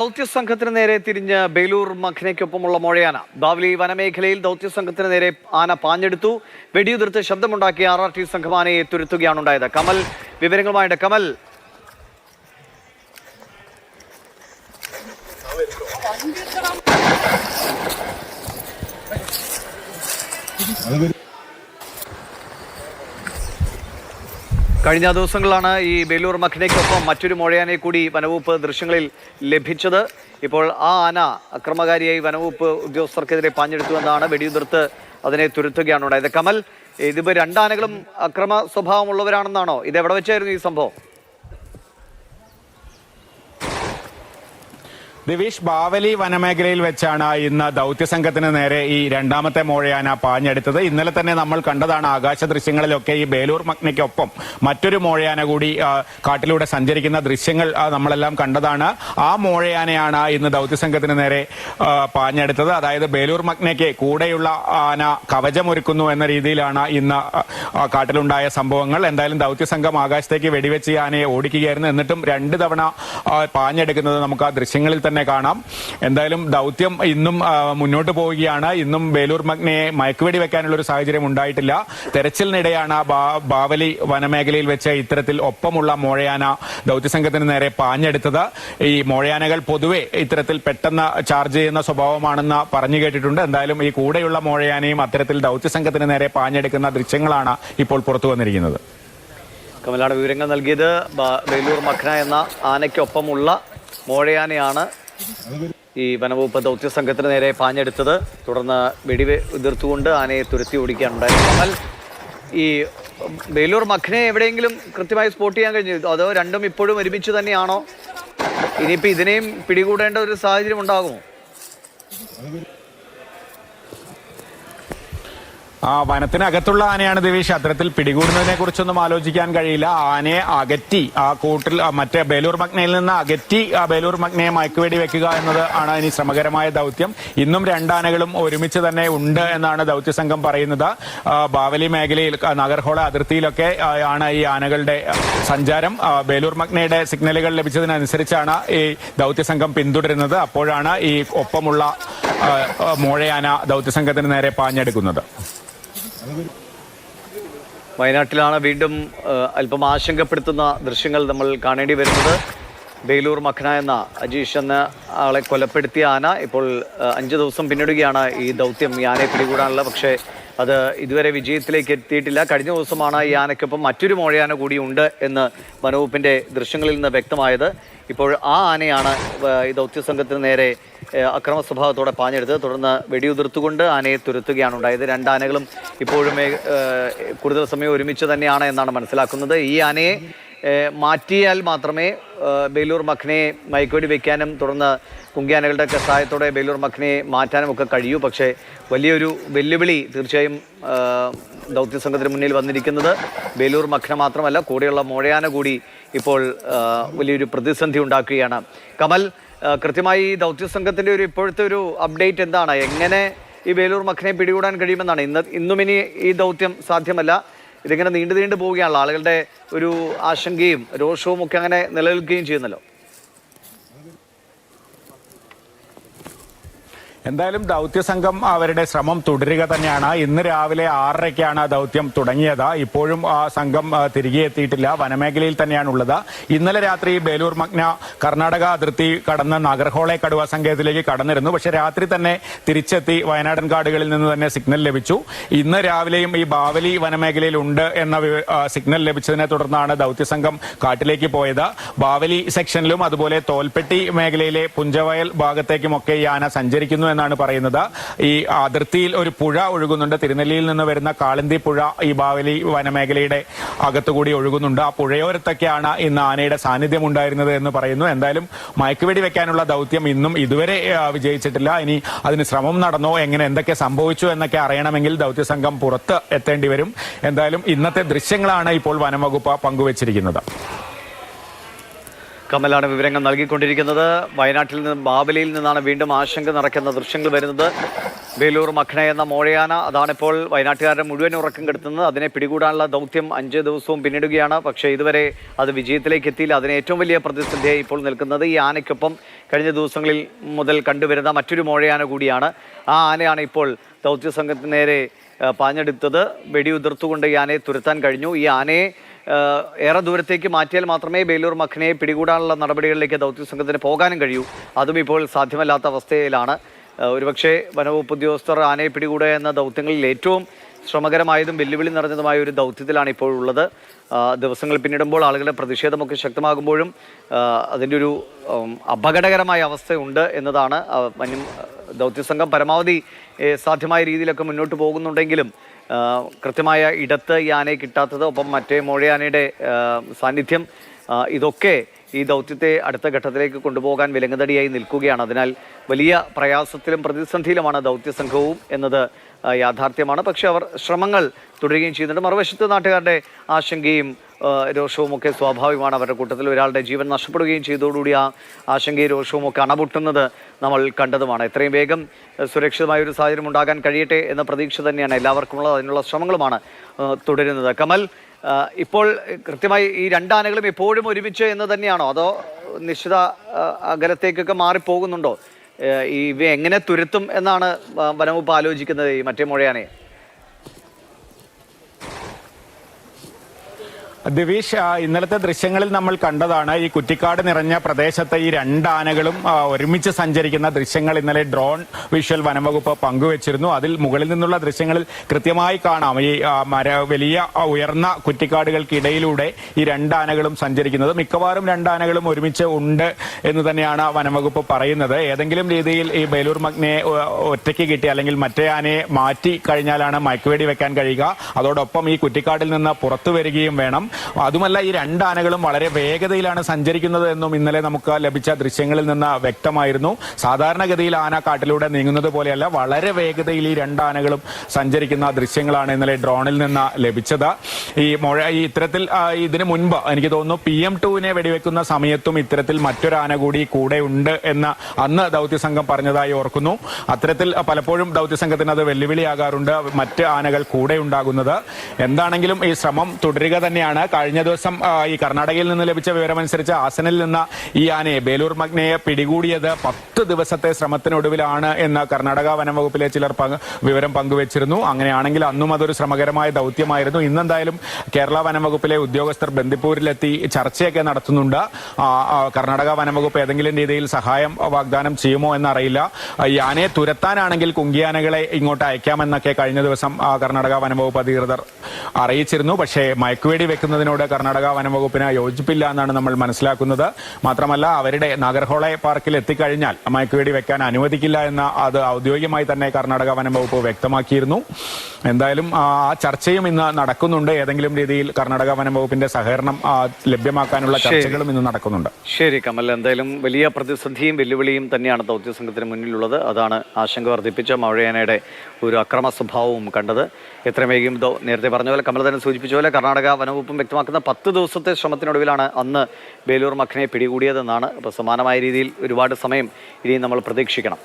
ദൗത്യസംഘത്തിന് നേരെ തിരിഞ്ഞ് ബേലൂർ മഖ്നയ്ക്കൊപ്പമുള്ള മോഴയാന ബാവലി വനമേഖലയിൽ ദൗത്യസംഘത്തിന് നേരെ ആന പാഞ്ഞെടുത്തു. വെടിയുതിർത്ത് ശബ്ദമുണ്ടാക്കിയ RRT സംഘം ആനയെ തുരത്തുകയാണ് ഉണ്ടായത്. കമൽ വിവരങ്ങളുമായിട്ട്. കമൽ, കഴിഞ്ഞ ദിവസങ്ങളിലാണ് ഈ ബേലൂർ മഖ്നയ്ക്കൊപ്പം മറ്റൊരു മോഴയാനയെ കൂടി വനവകുപ്പ് ദൃശ്യങ്ങളിൽ ലഭിച്ചത്. ഇപ്പോൾ ആ ആന അക്രമകാരിയായി വനവകുപ്പ് ഉദ്യോഗസ്ഥർക്കെതിരെ പാഞ്ഞെടുത്തുവെന്നാണ്. വെടിയുതിർത്ത് അതിനെ തുരത്തുകയാണ് ഉണ്ടായത്. കമൽ, ഇതിപ്പോൾ രണ്ടാനകളും അക്രമ സ്വഭാവമുള്ളവരാണെന്നാണോ? ഇത് എവിടെ വെച്ചായിരുന്നു ഈ സംഭവം? ദിവിഷ്, ബാവലി വനമേഖലയിൽ വെച്ചാണ് ഇന്ന് ദൗത്യസംഘത്തിന് നേരെ ഈ രണ്ടാമത്തെ മോഴയാന പാഞ്ഞെടുത്തത്. ഇന്നലെ തന്നെ നമ്മൾ കണ്ടതാണ് ആകാശ ദൃശ്യങ്ങളിലൊക്കെ ഈ ബേലൂർ മഖ്നയ്ക്കൊപ്പം മറ്റൊരു മോഴയാന കൂടി കാട്ടിലൂടെ സഞ്ചരിക്കുന്ന ദൃശ്യങ്ങൾ നമ്മളെല്ലാം കണ്ടതാണ്. ആ മോഴയാനയാണ് ഇന്ന് ദൗത്യസംഘത്തിന് നേരെ പാഞ്ഞെടുത്തത്. അതായത് ബേലൂർ മഖ്നയ്ക്ക് കൂടെയുള്ള ആന കവചമൊരുക്കുന്നു എന്ന രീതിയിലാണ് ഇന്ന് കാട്ടിലുണ്ടായ സംഭവങ്ങൾ. എന്തായാലും ദൗത്യസംഘം ആകാശത്തേക്ക് വെടിവെച്ച് ആനയെ ഓടിക്കുകയായിരുന്നു. എന്നിട്ടും 2 തവണ പാഞ്ഞെടുക്കുന്നത് നമുക്ക് ആ ദൃശ്യങ്ങളിൽ തന്നെ കാണാം. എന്തായാലും ദൗത്യം ഇന്നും മുന്നോട്ട് പോവുകയാണ്. ഇന്നും ബേലൂർ മഖ്നയെ മയക്കുവെടി വെക്കാനുള്ള ഒരു സാഹചര്യം ഉണ്ടായിട്ടില്ല. തെരച്ചിലിനിടെയാണ് ബാവലി വനമേഖലയിൽ വെച്ച് ഇത്തരത്തിൽ ഒപ്പമുള്ള മോഴയാന ദൗത്യസംഘത്തിന് നേരെ പാഞ്ഞെടുത്തത്. ഈ മോഴയാനകൾ പൊതുവെ ഇത്തരത്തിൽ പെട്ടെന്ന് ചാർജ് ചെയ്യുന്ന സ്വഭാവമാണെന്ന് പറഞ്ഞു കേട്ടിട്ടുണ്ട്. എന്തായാലും ഈ കൂടെയുള്ള മോഴയാനയും അത്തരത്തിൽ ദൗത്യസംഘത്തിന് നേരെ പാഞ്ഞെടുക്കുന്ന ദൃശ്യങ്ങളാണ് ഇപ്പോൾ പുറത്തു വന്നിരിക്കുന്നത്. കമലാണ് വിവരങ്ങൾ നൽകിയത്. ബേലൂർ മഖ്ന എന്ന ആനയ്ക്കൊപ്പമുള്ള മോഴയാനയാണ് ഈ വനവകുപ്പ് ദൗത്യസംഘത്തിന് നേരെ പാഞ്ഞെടുത്തത്. തുടർന്ന് വെടിയുതിർത്തുകൊണ്ട് ആനയെ തുരത്തി ഓടിക്കുകയാണുണ്ടായത്. കമൽ, ഈ ബേലൂർ മഖ്നയെ എവിടെയെങ്കിലും കൃത്യമായി സ്പോട്ട് ചെയ്യാൻ കഴിഞ്ഞു? അതോ രണ്ടും ഇപ്പോഴും ഒരുമിച്ച് തന്നെയാണോ? ഇനിയിപ്പോൾ ഇതിനെയും പിടികൂടേണ്ട ഒരു സാഹചര്യം ഉണ്ടാകുമോ? വനത്തിനകത്തുള്ള ആനയാണ് ദിവിഷ്. അത്തരത്തിൽ പിടികൂടുന്നതിനെ കുറിച്ചൊന്നും ആലോചിക്കാൻ കഴിയില്ല. ആനയെ അകറ്റി ആ കൂട്ടിൽ മറ്റേ ബേലൂർ മഖ്നയിൽ നിന്ന് അകറ്റി ബേലൂർ മഖ്നയെ മയക്കുവെടി വെക്കുക എന്നത് ആണ് ഇനി ശ്രമകരമായ ദൗത്യം. ഇന്നും 2 ആനകളും ഒരുമിച്ച് തന്നെ ഉണ്ട് എന്നാണ് ദൗത്യസംഘം പറയുന്നത്. ബാവലി മേഖലയിൽ നഗർഹോള അതിർത്തിയിലൊക്കെ ആണ് ഈ ആനകളുടെ സഞ്ചാരം. ബേലൂർ മഖ്നയുടെ സിഗ്നലുകൾ ലഭിച്ചതിനനുസരിച്ചാണ് ഈ ദൗത്യസംഘം പിന്തുടരുന്നത്. അപ്പോഴാണ് ഈ ഒപ്പമുള്ള മോഴയാന ദൗത്യസംഘത്തിന് നേരെ പാഞ്ഞെടുക്കുന്നത്. വയനാട്ടിലാണ് വീണ്ടും അല്പം ആശങ്കപ്പെടുത്തുന്ന ദൃശ്യങ്ങൾ നമ്മൾ കാണേണ്ടി വരുന്നത്. ബേലൂർ മഖ്ന എന്ന അജീഷ് എന്ന ആളെ കൊലപ്പെടുത്തിയ ആന ഇപ്പോൾ 5 ദിവസം പിന്നിടുകയാണ് ഈ ദൗത്യം, ഈ ആനയെ പിടികൂടാനുള്ള. പക്ഷേ അത് ഇതുവരെ വിജയത്തിലേക്ക് എത്തിയിട്ടില്ല. കഴിഞ്ഞ ദിവസമാണ് ഈ ആനയ്ക്കൊപ്പം മറ്റൊരു മോഴയാന കൂടി ഉണ്ട് എന്ന് വനവകുപ്പിൻ്റെ ദൃശ്യങ്ങളിൽ നിന്ന് വ്യക്തമായത്. ഇപ്പോൾ ആ ആനയാണ് ഈ ദൗത്യസംഘത്തിന് നേരെ അക്രമ സ്വഭാവത്തോടെ പാഞ്ഞെടുത്തത്. തുടർന്ന് വെടിയുതിർത്തുകൊണ്ട് ആനയെ തുരത്തുകയാണ് ഉണ്ടായത്. 2 ആനകളും ഇപ്പോഴും കൂടുതൽ സമയം ഒരുമിച്ച് തന്നെയാണ് എന്നാണ് മനസ്സിലാക്കുന്നത്. ഈ ആനയെ മാറ്റിയാൽ മാത്രമേ ബേലൂർ മഖ്നയെ മയക്കുവെടി വയ്ക്കാനും തുടർന്ന് കുങ്കിയാനകളുടെ സഹായത്തോടെ ബേലൂർ മഖ്നയെ മാറ്റാനും ഒക്കെ കഴിയൂ. പക്ഷേ വലിയൊരു വെല്ലുവിളി തീർച്ചയായും ദൗത്യസംഘത്തിന് മുന്നിൽ വന്നിരിക്കുന്നത് ബേലൂർ മഖ്ന മാത്രമല്ല, കൂടെയുള്ള മോഴയാന കൂടി ഇപ്പോൾ വലിയൊരു പ്രതിസന്ധി ഉണ്ടാക്കുകയാണ്. കമൽ, കൃത്യമായി ദൗത്യസംഘത്തിൻ്റെ ഇപ്പോഴത്തെ ഒരു അപ്ഡേറ്റ് എന്താണ്? എങ്ങനെ ഈ ബേലൂർ മഖ്നയെ പിടികൂടാൻ കഴിയുമെന്നാണ്? ഇന്നും ഇനി ഈ ദൗത്യം സാധ്യമല്ല, ഇതിങ്ങനെ നീണ്ടു പോവുകയാണല്ലോ. ആളുകളുടെ ഒരു ആശങ്കയും രോഷവും ഒക്കെ അങ്ങനെ നിലനിൽക്കുകയും ചെയ്യുന്നല്ലോ. എന്തായാലും ദൗത്യസംഘം അവരുടെ ശ്രമം തുടരുക തന്നെയാണ്. ഇന്ന് രാവിലെ 6:30ക്കാണ് ദൗത്യം തുടങ്ങിയത്. ഇപ്പോഴും ആ സംഘം തിരികെ എത്തിയിട്ടില്ല, വനമേഖലയിൽ തന്നെയാണുള്ളത്. ഇന്നലെ രാത്രി ബേലൂർ മഖ്ന കർണാടക അതിർത്തി കടന്ന് നഗർഹോളെ കടുവ സങ്കേതത്തിലേക്ക് കടന്നിരുന്നു. പക്ഷെ രാത്രി തന്നെ തിരിച്ചെത്തി വയനാടൻ കാടുകളിൽ നിന്ന് തന്നെ സിഗ്നൽ ലഭിച്ചു. ഇന്ന് രാവിലെയും ഈ ബാവലി വനമേഖലയിൽ ഉണ്ട് എന്ന സിഗ്നൽ ലഭിച്ചതിനെ തുടർന്നാണ് ദൗത്യസംഘം കാട്ടിലേക്ക് പോയത്. ബാവലി സെക്ഷനിലും അതുപോലെ തോൽപ്പെട്ടി മേഖലയിലെ പുഞ്ചവയൽ ഭാഗത്തേക്കുമൊക്കെ ഈ ആന സഞ്ചരിക്കുന്നു എന്നാണ് പറയുന്നത്. ഈ അതിർത്തിയിൽ ഒരു പുഴ ഒഴുകുന്നുണ്ട്. തിരുനെല്ലിയിൽ നിന്ന് വരുന്ന കാളന്തി പുഴ ഈ ബാവലി വനമേഖലയുടെ അകത്തുകൂടി ഒഴുകുന്നുണ്ട്. ആ പുഴയോരത്തൊക്കെയാണ് ഇന്ന് ആനയുടെ സാന്നിധ്യം ഉണ്ടായിരുന്നത് എന്ന് പറയുന്നു. എന്തായാലും മയക്കുവെടി വെക്കാനുള്ള ദൗത്യം ഇന്നും ഇതുവരെ വിജയിച്ചിട്ടില്ല. ഇനി അതിന് ശ്രമം നടന്നോ, എന്തൊക്കെ സംഭവിച്ചു എന്നൊക്കെ അറിയണമെങ്കിൽ ദൗത്യസംഘം പുറത്ത് എത്തേണ്ടി വരും. എന്തായാലും ഇന്നത്തെ ദൃശ്യങ്ങളാണ് ഇപ്പോൾ വനംവകുപ്പ് പങ്കുവച്ചിരിക്കുന്നത്. കമലാണ് വിവരങ്ങൾ നൽകിക്കൊണ്ടിരിക്കുന്നത്. വയനാട്ടിൽ നിന്ന് ബാബലിയിൽ നിന്നാണ് വീണ്ടും ആശങ്ക നിറയ്ക്കുന്ന ദൃശ്യങ്ങൾ വരുന്നത്. ബേലൂർ മഖ്ന എന്ന മോഴയാന അതാണിപ്പോൾ വയനാട്ടുകാരുടെ മുഴുവൻ ഉറക്കം കെടുത്തുന്നത്. അതിനെ പിടികൂടാനുള്ള ദൗത്യം 5 ദിവസവും പിന്നിടുകയാണ്. പക്ഷേ ഇതുവരെ അത് വിജയത്തിലേക്ക് എത്തിയില്ല. അതിന് ഏറ്റവും വലിയ പ്രതിസന്ധിയായി ഇപ്പോൾ നിൽക്കുന്നത് ഈ ആനയ്ക്കൊപ്പം കഴിഞ്ഞ ദിവസങ്ങളിൽ മുതൽ കണ്ടുവരുന്ന മറ്റൊരു മോഴയാന കൂടിയാണ്. ആ ആനയാണ് ഇപ്പോൾ ദൗത്യ സംഘത്തിന് നേരെ പാഞ്ഞെടുത്തത്. വെടിയുതിർത്തുകൊണ്ട് ഈ ആനയെ തുരത്താൻ കഴിഞ്ഞു. ഈ ആനയെ ഏറെ ദൂരത്തേക്ക് മാറ്റിയാൽ മാത്രമേ ബേലൂർ മഖ്നയെ പിടികൂടാനുള്ള നടപടികളിലേക്ക് ദൗത്യ സംഘത്തിന് പോകാനും കഴിയൂ. അതും ഇപ്പോൾ സാധ്യമല്ലാത്ത അവസ്ഥയിലാണ്. ഒരുപക്ഷെ വനവകുപ്പ് ഉദ്യോഗസ്ഥർ ആനയെ പിടികൂടുക എന്ന ദൗത്യങ്ങളിൽ ഏറ്റവും ശ്രമകരമായതും വെല്ലുവിളി നിറഞ്ഞതുമായ ഒരു ദൗത്യത്തിലാണ് ഇപ്പോൾ ഉള്ളത്. ദിവസങ്ങൾ പിന്നിടുമ്പോൾ ആളുകളുടെ പ്രതിഷേധമൊക്കെ ശക്തമാകുമ്പോഴും അതിൻ്റെ ഒരു അപകടകരമായ അവസ്ഥയുണ്ട് എന്നതാണ്. ദൗത്യസംഘം പരമാവധി സാധ്യമായ രീതിയിലൊക്കെ മുന്നോട്ട് പോകുന്നുണ്ടെങ്കിലും കൃത്യമായ ഇടത്ത് ഈ ആനയെ കിട്ടാത്തത്, ഒപ്പം മറ്റേ മോഴയാനയുടെ സാന്നിധ്യം, ഇതൊക്കെ ഈ ദൗത്യത്തെ അടുത്ത ഘട്ടത്തിലേക്ക് കൊണ്ടുപോകാൻ വിലങ്ങുതടിയായി നിൽക്കുകയാണ്. അതിനാൽ വലിയ പ്രയാസത്തിലും പ്രതിസന്ധിയിലുമാണ് ദൗത്യസംഘവും എന്നത് യാഥാർത്ഥ്യമാണ്. പക്ഷെ അവർ ശ്രമങ്ങൾ തുടരുകയും ചെയ്യുന്നുണ്ട്. മറുവശത്ത് നാട്ടുകാരുടെ ആശങ്കയും രോഷവും ഒക്കെ സ്വാഭാവികമാണ്. അവരുടെ കൂട്ടത്തിൽ ഒരാളുടെ ജീവൻ നഷ്ടപ്പെടുകയും ചെയ്തതോടുകൂടി ആ ആശങ്കയും രോഷവും ഒക്കെ അണപൊട്ടുന്നത് നമ്മൾ കണ്ടതുമാണ്. എത്രയും വേഗം സുരക്ഷിതമായ ഒരു സാഹചര്യം ഉണ്ടാകാൻ കഴിയട്ടെ എന്ന പ്രതീക്ഷ തന്നെയാണ് എല്ലാവർക്കുമുള്ളത്. അതിനുള്ള ശ്രമങ്ങളുമാണ് തുടരുന്നത്. കമൽ, ഇപ്പോൾ കൃത്യമായി ഈ രണ്ടാനകളും എപ്പോഴും ഒരുമിച്ച് എന്ന് തന്നെയാണോ, അതോ നിശ്ചിത അകലത്തേക്കൊക്കെ മാറിപ്പോകുന്നുണ്ടോ? ഇവ എങ്ങനെ തുരത്തും എന്നാണ് വനംവകുപ്പ് ആലോചിക്കുന്നത് ഈ മറ്റേ മോഴയാനയെ? ദിവീഷ്, ഇന്നലത്തെ ദൃശ്യങ്ങളിൽ നമ്മൾ കണ്ടതാണ് ഈ കുറ്റിക്കാട് നിറഞ്ഞ പ്രദേശത്തെ ഈ രണ്ടാനകളും ഒരുമിച്ച് സഞ്ചരിക്കുന്ന ദൃശ്യങ്ങൾ ഇന്നലെ ഡ്രോൺ വിഷ്വൽ വനംവകുപ്പ് പങ്കുവച്ചിരുന്നു. അതിൽ മുകളിൽ നിന്നുള്ള ദൃശ്യങ്ങളിൽ കൃത്യമായി കാണാം ഈ വലിയ ഉയർന്ന കുറ്റിക്കാടുകൾക്കിടയിലൂടെ ഈ രണ്ടാനകളും സഞ്ചരിക്കുന്നത്. മിക്കവാറും രണ്ടാനകളും ഒരുമിച്ച് ഉണ്ട് എന്ന് തന്നെയാണ് വനംവകുപ്പ് പറയുന്നത്. ഏതെങ്കിലും രീതിയിൽ ഈ ബേലൂർ മഖ്നയെ ഒറ്റയ്ക്ക് കിട്ടി അല്ലെങ്കിൽ മറ്റേ ആനയെ മാറ്റി കഴിഞ്ഞാലാണ് മയക്കുവെടി വെക്കാൻ കഴിയുക. അതോടൊപ്പം ഈ കുറ്റിക്കാടിൽ നിന്ന് പുറത്തു വരികയും വേണം. അതുമല്ല, ഈ രണ്ടാനകളും വളരെ വേഗതയിലാണ് സഞ്ചരിക്കുന്നത് എന്നും ഇന്നലെ നമുക്ക് ലഭിച്ച ദൃശ്യങ്ങളിൽ നിന്ന് വ്യക്തമായിരുന്നു. സാധാരണഗതിയിൽ ആന കാട്ടിലൂടെ നീങ്ങുന്നത് പോലെയല്ല, വളരെ വേഗതയിൽ ഈ രണ്ടാനകളും സഞ്ചരിക്കുന്ന ദൃശ്യങ്ങളാണ് ഇന്നലെ ഡ്രോണിൽ നിന്ന് ലഭിച്ചത്. ഈ ഇത്തരത്തിൽ ഇതിനു മുൻപ് എനിക്ക് തോന്നുന്നു PM2 വെടിവെക്കുന്ന സമയത്തും ഇത്തരത്തിൽ മറ്റൊരാന കൂടി കൂടെ ഉണ്ട് എന്ന് അന്ന് ദൗത്യസംഘം പറഞ്ഞതായി ഓർക്കുന്നു. അത്തരത്തിൽ പലപ്പോഴും ദൗത്യസംഘത്തിന് അത് വെല്ലുവിളിയാകാറുണ്ട് മറ്റ് ആനകൾ കൂടെ ഉണ്ടാകുന്നത്. എന്താണെങ്കിലും ഈ ശ്രമം തുടരുക തന്നെയാണ്. കഴിഞ്ഞ ദിവസം ഈ കർണാടകയിൽ നിന്ന് ലഭിച്ച വിവരമനുസരിച്ച് ആസനിൽ നിന്ന് ഈ ആനയെ ബേലൂർ മഖ്നയെ പിടികൂടിയത് 10 ദിവസത്തെ ശ്രമത്തിനൊടുവിലാണ് എന്ന് കർണാടക വനംവകുപ്പിലെ ചിലർ വിവരം പങ്കുവച്ചിരുന്നു. അങ്ങനെയാണെങ്കിൽ അന്നും അതൊരു ശ്രമകരമായ ദൗത്യമായിരുന്നു. ഇന്നെന്തായാലും കേരള വനംവകുപ്പിലെ ഉദ്യോഗസ്ഥർ ബന്ദിപ്പൂരിലെത്തി ചർച്ചയൊക്കെ നടത്തുന്നുണ്ട്. കർണാടക വനംവകുപ്പ് ഏതെങ്കിലും രീതിയിൽ സഹായം വാഗ്ദാനം ചെയ്യുമോ എന്നറിയില്ല. ഈ ആനയെ തുരത്താനാണെങ്കിൽ കുങ്കിയാനകളെ ഇങ്ങോട്ട് അയക്കാമെന്നൊക്കെ കഴിഞ്ഞ ദിവസം കർണാടക വനംവകുപ്പ് അധികൃതർ അറിയിച്ചിരുന്നു. പക്ഷേ മയക്കുവെടി വെക്കുന്നതിനോട് കർണാടക വനംവകുപ്പിന് യോജിപ്പില്ല എന്നാണ് നമ്മൾ മനസ്സിലാക്കുന്നത്. മാത്രമല്ല, അവരുടെ നാഗർഹോളെ പാർക്കിൽ എത്തിക്കഴിഞ്ഞാൽ മയക്കുവെടി വെക്കാൻ അനുവദിക്കില്ല എന്ന് അത് ഔദ്യോഗികമായി തന്നെ കർണാടക വനംവകുപ്പ് വ്യക്തമാക്കിയിരുന്നു. എന്തായാലും ആ ചർച്ചയും ഇന്ന് നടക്കുന്നുണ്ട്. ഏതെങ്കിലും രീതിയിൽ കർണാടക വനംവകുപ്പിന്റെ സഹകരണം ലഭ്യമാക്കാനുള്ള ചർച്ചകളും ഇന്ന് നടക്കുന്നുണ്ട്. ശരി കമൽ, എന്തായാലും വലിയ പ്രതിസന്ധിയും വെല്ലുവിളിയും തന്നെയാണ് ദൗത്യസംഘത്തിന് മുന്നിലുള്ളത്. അതാണ് ആശങ്ക വർദ്ധിപ്പിച്ച മോഴയാനയുടെ ഒരു അക്രമ സ്വഭാവവും കണ്ടത്. എത്രയും വേഗം നേരത്തെ പറഞ്ഞ പോലെ, കമൽ തന്നെ സൂചിപ്പിച്ച പോലെ, കർണാടക വനംവകുപ്പും വ്യക്തമാക്കുന്ന 10 ദിവസത്തെ ശ്രമത്തിനൊടുവിലാണ് അന്ന് ബേലൂർ മഖ്നയെ പിടികൂടിയതെന്നാണ്. അപ്പോൾ സമാനമായ രീതിയിൽ ഒരുപാട് സമയം ഇനി നമ്മൾ പ്രതീക്ഷിക്കണം.